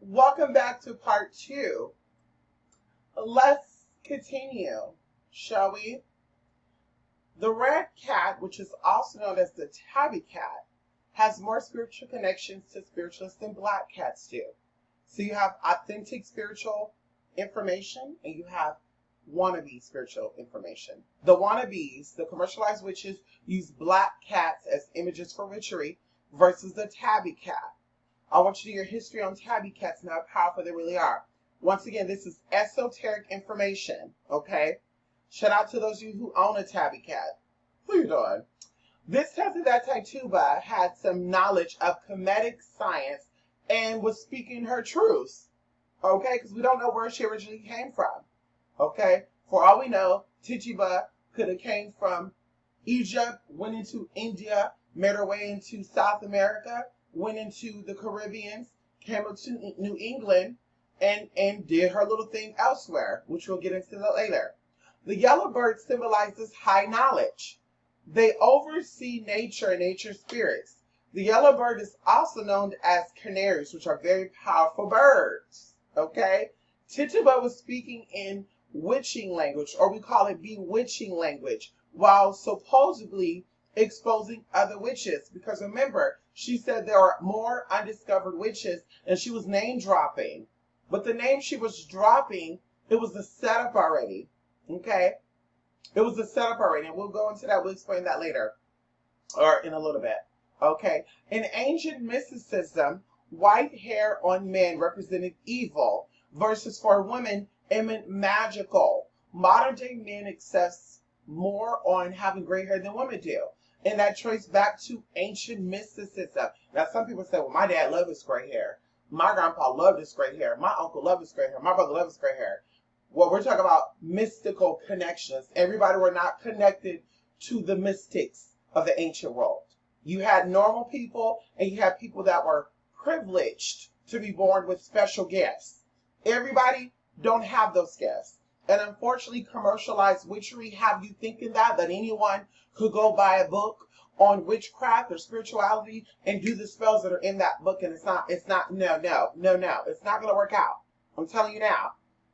Welcome back to part two. Let's continue, shall we? The red cat, which is also known as the tabby cat, has more spiritual connections to spiritualists than black cats do. So you have authentic spiritual information and you have wannabe spiritual information. The wannabes, the commercialized witches, use black cats as images for witchery versus the tabby cat. I want you to do your history on tabby cats and how powerful they really are. Once again, this is esoteric information, okay? Shout out to those of you who own a tabby cat. Who you doing? This tells us that Tituba had some knowledge of Kemetic science and was speaking her truths, okay? Because we don't know where she originally came from, okay? For all we know, Tituba could have came from Egypt, went into India, made her way into South America, went into the Caribbeans, came up to New England, and did her little thing elsewhere, which we'll get into later. The yellow bird symbolizes high knowledge. They oversee nature and nature spirits. The yellow bird is also known as canaries, which are very powerful birds. Okay? Tituba was speaking in witching language, or we call it bewitching language, while supposedly exposing other witches. Because remember, she said there are more undiscovered witches, and she was name dropping. But the name she was dropping, it was a setup already. Okay? It was a setup already, and we'll go into that. We'll explain that later, or in a little bit. Okay? In ancient mysticism, white hair on men represented evil, versus for women, it meant magical. Modern day men accept more on having gray hair than women do. And that traced back to ancient mysticism. Now, some people say, well, my dad loved his gray hair. My grandpa loved his gray hair. My uncle loved his gray hair. My brother loved his gray hair. Well, we're talking about mystical connections. Everybody were not connected to the mystics of the ancient world. You had normal people and you had people that were privileged to be born with special gifts. Everybody don't have those gifts. And unfortunately, commercialized witchery have you thinking that anyone could go buy a book on witchcraft or spirituality and do the spells that are in that book, and it's not, no, it's not going to work out. I'm telling you now,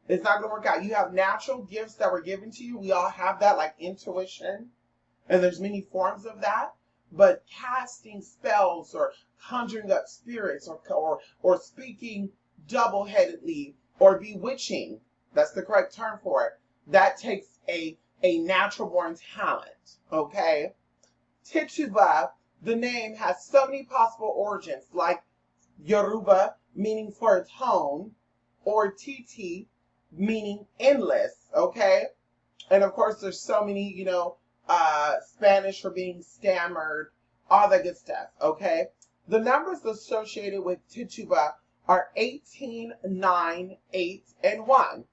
it's not going to work out. You have natural gifts that were given to you. We all have that, like intuition, and there's many forms of that. But casting spells or conjuring up spirits or speaking double-headedly or bewitching, that's the correct term for it, that takes a natural born talent, okay? Tituba, the name, has so many possible origins, like Yoruba, meaning for a tone, or Titi, meaning endless, okay? And of course, there's so many, Spanish for being stammered, all that good stuff, okay? The numbers associated with Tituba are 18, 9, 8, and 1.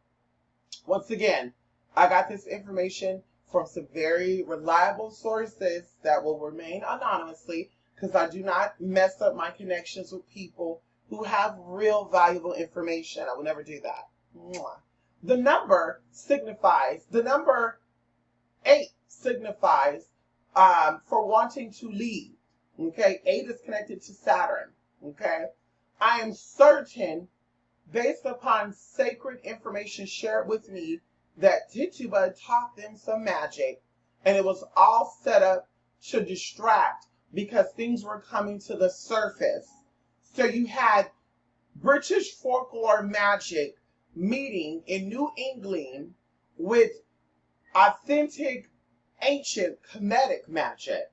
Once again, I got this information from some very reliable sources that will remain anonymously because I do not mess up my connections with people who have real valuable information. I will never do that. Mwah. The number 8 signifies for wanting to leave. Okay, 8 is connected to Saturn. Okay, I am certain, based upon sacred information shared with me, that Tituba taught them some magic, and it was all set up to distract because things were coming to the surface. So you had British folklore magic meeting in New England with authentic ancient Kemetic magic,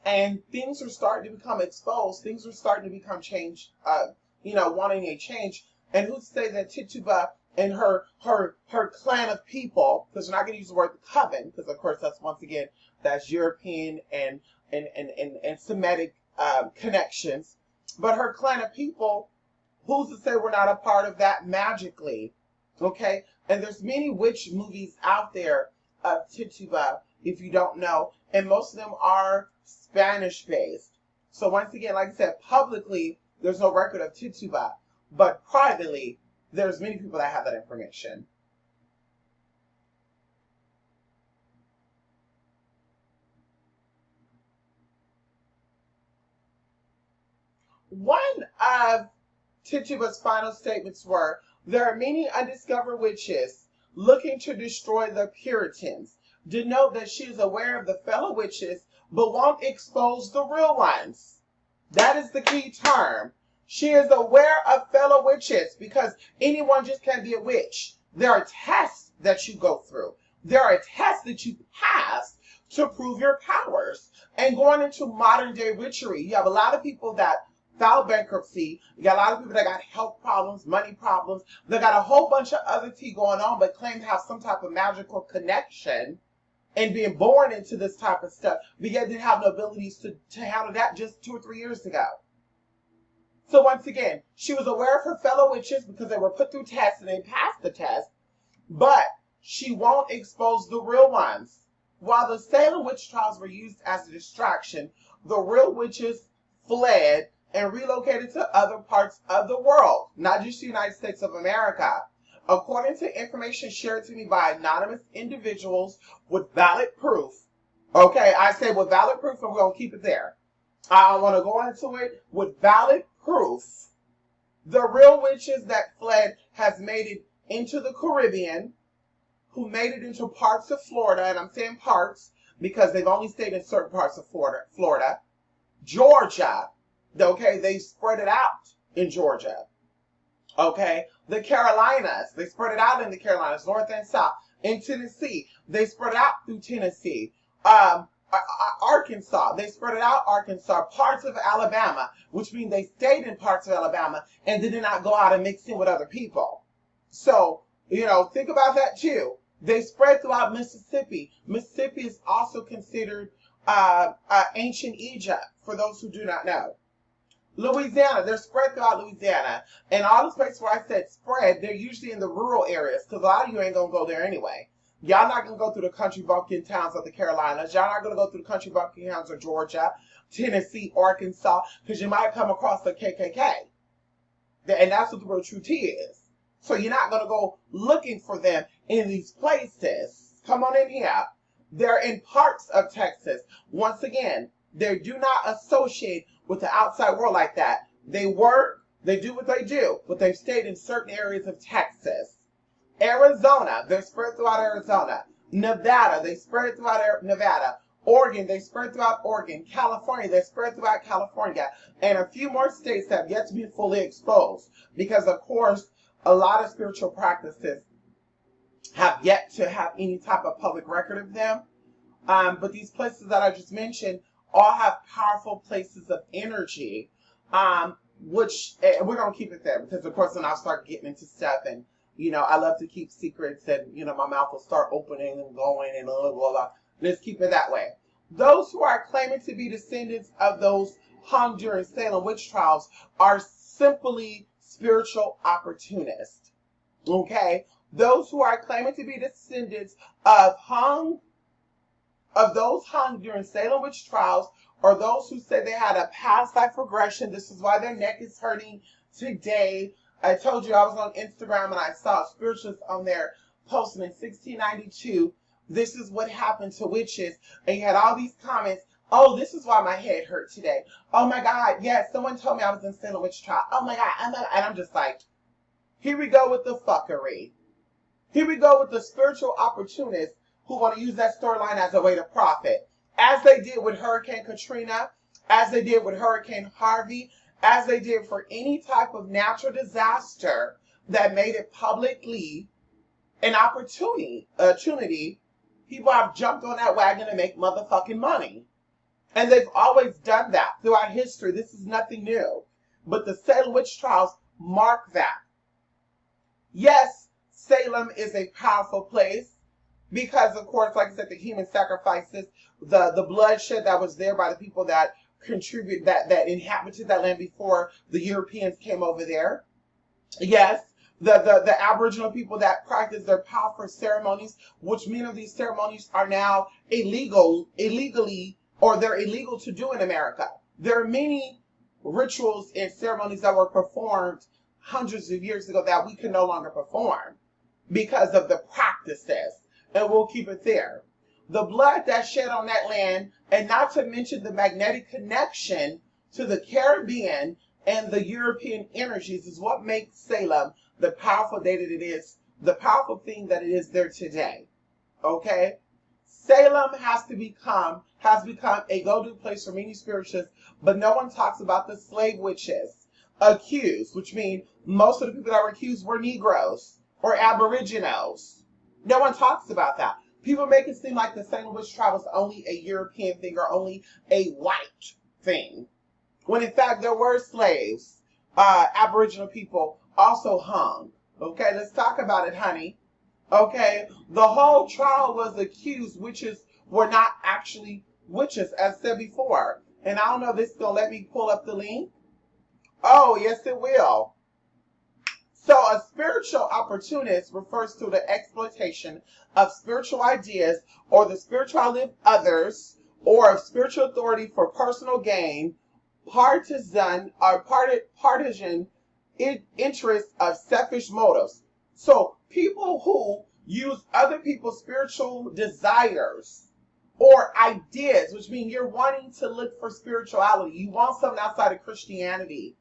and things were starting to become exposed. Things were starting to become changed. Wanting a change. And who'd say that Tituba and her clan of people, because we're not going to use the word coven, because of course that's European and Semitic connections, but her clan of people, who's to say we're not a part of that magically? Okay, and there's many witch movies out there of Tituba, if you don't know, and most of them are Spanish based. So once again, like I said, publicly there's no record of Tituba, but privately there's many people that have that information. One of Tituba's final statements were, "There are many undiscovered witches looking to destroy the Puritans. Denote that she is aware of the fellow witches, but won't expose the real ones." That is the key term. She is aware of fellow witches because anyone just can't be a witch. There are tests that you go through. There are tests that you pass to prove your powers. And going into modern day witchery, you have a lot of people that filed bankruptcy. You got a lot of people that got health problems, money problems. They got a whole bunch of other tea going on, but claim to have some type of magical connection and being born into this type of stuff, but yet didn't have no abilities to handle that just 2 or 3 years ago. So once again, she was aware of her fellow witches because they were put through tests and they passed the test, but she won't expose the real ones. While the Salem witch trials were used as a distraction, the real witches fled and relocated to other parts of the world, not just the United States of America. According to information shared to me by anonymous individuals with valid proof, okay, I say with valid proof, and we're going to keep it there. I want to go into it with valid proof. The real witches that fled has made it into the Caribbean, who made it into parts of Florida, and I'm saying parts because they've only stayed in certain parts of Florida, Georgia, okay, they spread it out in Georgia, okay, the Carolinas, they spread it out in the Carolinas, north and south, in Tennessee, they spread it out through Tennessee, Arkansas, they spread it out Arkansas, parts of Alabama, which means they stayed in parts of Alabama and did not go out and mix in with other people. So, think about that too. They spread throughout Mississippi. Mississippi is also considered ancient Egypt, for those who do not know. Louisiana, they're spread throughout Louisiana. And all the places where I said spread, they're usually in the rural areas, because a lot of you ain't going to go there anyway. Y'all not going to go through the country bumpkin towns of the Carolinas. Y'all not going to go through the country bumpkin towns of Georgia, Tennessee, Arkansas, because you might come across the KKK. And that's what the real truth is. So you're not going to go looking for them in these places. Come on in here. They're in parts of Texas. Once again, they do not associate with the outside world like that. They work, they do what they do, but they've stayed in certain areas of Texas. Arizona, they're spread throughout Arizona. Nevada, they spread throughout Nevada. Oregon, they spread throughout Oregon. California, they spread throughout California. And a few more states have yet to be fully exposed. Because, of course, a lot of spiritual practices have yet to have any type of public record of them. But these places that I just mentioned all have powerful places of energy, which we're going to keep it there. Because, of course, then I'll start getting into stuff. And, I love to keep secrets. And, my mouth will start opening and going and blah, blah, blah. Let's keep it that way. Those who are claiming to be descendants of those hung during Salem witch trials are simply spiritual opportunists. Okay? Those who are claiming to be descendants of those hung during Salem witch trials, or those who say they had a past life regression, this is why their neck is hurting today. I told you I was on Instagram and I saw spiritualists on there posting in 1692, this is what happened to witches. And you had all these comments. Oh, this is why my head hurt today. Oh my God, yes, someone told me I was in Salem witch trial. Oh my God, and I'm just like, here we go with the fuckery. Here we go with the spiritual opportunists who want to use that storyline as a way to profit. As they did with Hurricane Katrina, as they did with Hurricane Harvey, as they did for any type of natural disaster that made it publicly an opportunity, people have jumped on that wagon to make motherfucking money. And they've always done that throughout history. This is nothing new. But the Salem witch trials mark that. Yes, Salem is a powerful place because, of course, like I said, the human sacrifices, the bloodshed that was there by the people that contributed, that inhabited that land before the Europeans came over there. Yes, the Aboriginal people that practice their powerful ceremonies, which many of these ceremonies are now illegally, or they're illegal to do in America. There are many rituals and ceremonies that were performed hundreds of years ago that we can no longer perform because of the practices. And we'll keep it there. The blood that's shed on that land, and not to mention the magnetic connection to the Caribbean and the European energies is what makes Salem the powerful day that it is, the powerful thing that it is there today. Okay? Salem has become a go-to place for many spiritualists, but no one talks about the slave witches accused, which means most of the people that were accused were Negroes or Aboriginals. No one talks about that. People make it seem like the Salem witch trial was only a European thing or only a white thing, when in fact there were slaves. Aboriginal people also hung. Okay, let's talk about it, honey. Okay, the whole trial was accused. Witches were not actually witches, as said before. And I don't know if this is going to let me pull up the link. Oh, yes, it will. So a spiritual opportunist refers to the exploitation of spiritual ideas or the spirituality of others or of spiritual authority for personal gain, partisan interests of selfish motives. So people who use other people's spiritual desires or ideas, which means you're wanting to look for spirituality, you want something outside of Christianity,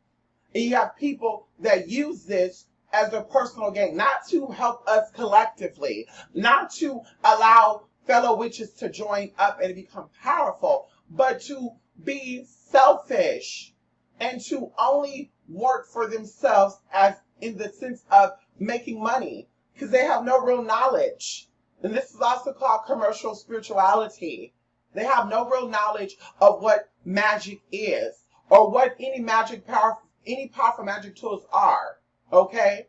and you have people that use this as their personal gain, not to help us collectively, not to allow fellow witches to join up and become powerful, but to be selfish and to only work for themselves, as in the sense of making money, because they have no real knowledge. And this is also called commercial spirituality. They have no real knowledge of what magic is or what any powerful magic tools are. Okay?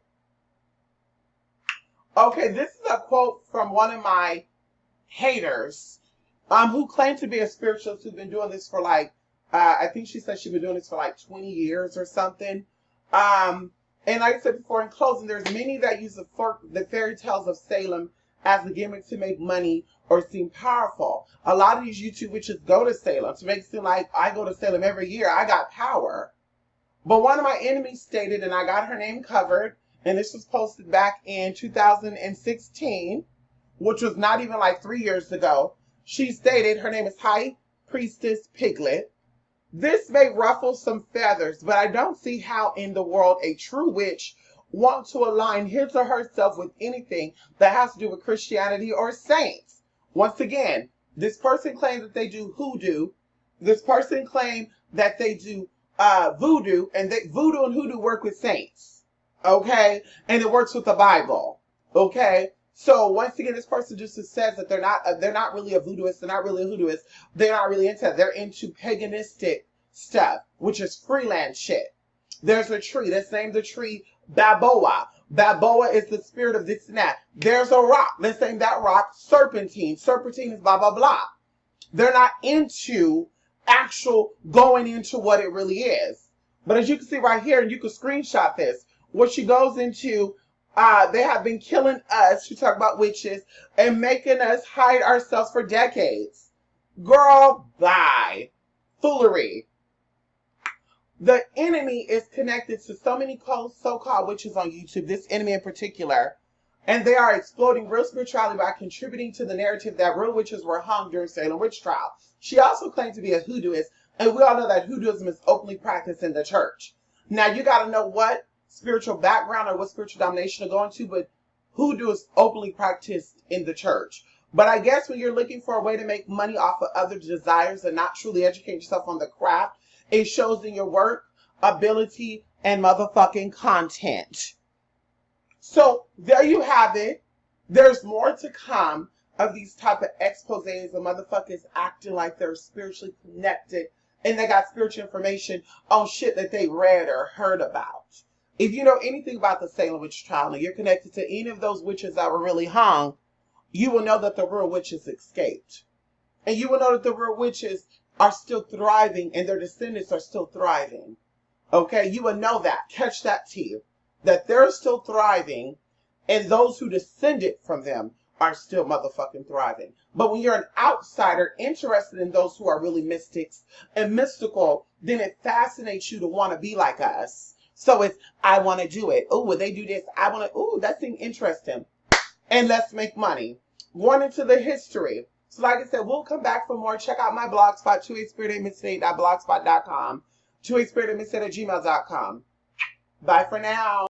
Okay, this is a quote from one of my haters, who claimed to be a spiritualist who's been doing this for like, I think she said she's been doing this for like 20 years or something. And like I said before, in closing, there's many that use the fairy tales of Salem as a gimmick to make money or seem powerful. A lot of these YouTube witches go to Salem to make it seem like I go to Salem every year, I got power. But one of my enemies stated, and I got her name covered, and this was posted back in 2016, which was not even like 3 years ago. She stated, her name is High Priestess Piglet. This may ruffle some feathers, but I don't see how in the world a true witch wants to align his or herself with anything that has to do with Christianity or saints. Once again, this person claims that they do hoodoo. This person claims that they do voodoo, and voodoo and hoodoo work with saints. Okay? And it works with the Bible. Okay? So once again, this person just says that they're not really a voodooist, they're not really a hoodooist, they're not really into that. They're into paganistic stuff, which is freelance shit. There's a tree, let's name the tree Baboa. Baboa is the spirit of this and that. There's a rock, let's name that rock Serpentine. Serpentine is blah, blah, blah. They're not into actual going into what it really is. But as you can see right here, and you can screenshot this, what she goes into, they have been killing us, she talk about witches, and making us hide ourselves for decades. Girl, bye. Foolery. The enemy is connected to so many so-called witches on YouTube, this enemy in particular, and they are exploding real spirituality by contributing to the narrative that real witches were hung during Salem witch trial. She also claimed to be a hoodooist, and we all know that hoodooism is openly practiced in the church. Now, you got to know what spiritual background or what spiritual domination you're going to, but hoodoo is openly practiced in the church. But I guess when you're looking for a way to make money off of other desires and not truly educate yourself on the craft, it shows in your work, ability, and motherfucking content. So there you have it. There's more to come of these type of exposés of motherfuckers acting like they're spiritually connected and they got spiritual information on shit that they read or heard about. If you know anything about the Salem witch trial and you're connected to any of those witches that were really hung, you will know that the real witches escaped. And you will know that the real witches are still thriving and their descendants are still thriving. Okay, you will know that. Catch that tea. That they're still thriving and those who descended from them are still motherfucking thriving. But when you're an outsider interested in those who are really mystics and mystical, then it fascinates you to want to be like us. So it's, I want to do it. Oh, when they do this, I want to, oh, that thing interests him. And let's make money. Going into the history. So like I said, we'll come back for more. Check out my blog spot, 28spirit8mistake.blogspot.com. to a spirit of at gmail.com. Bye for now.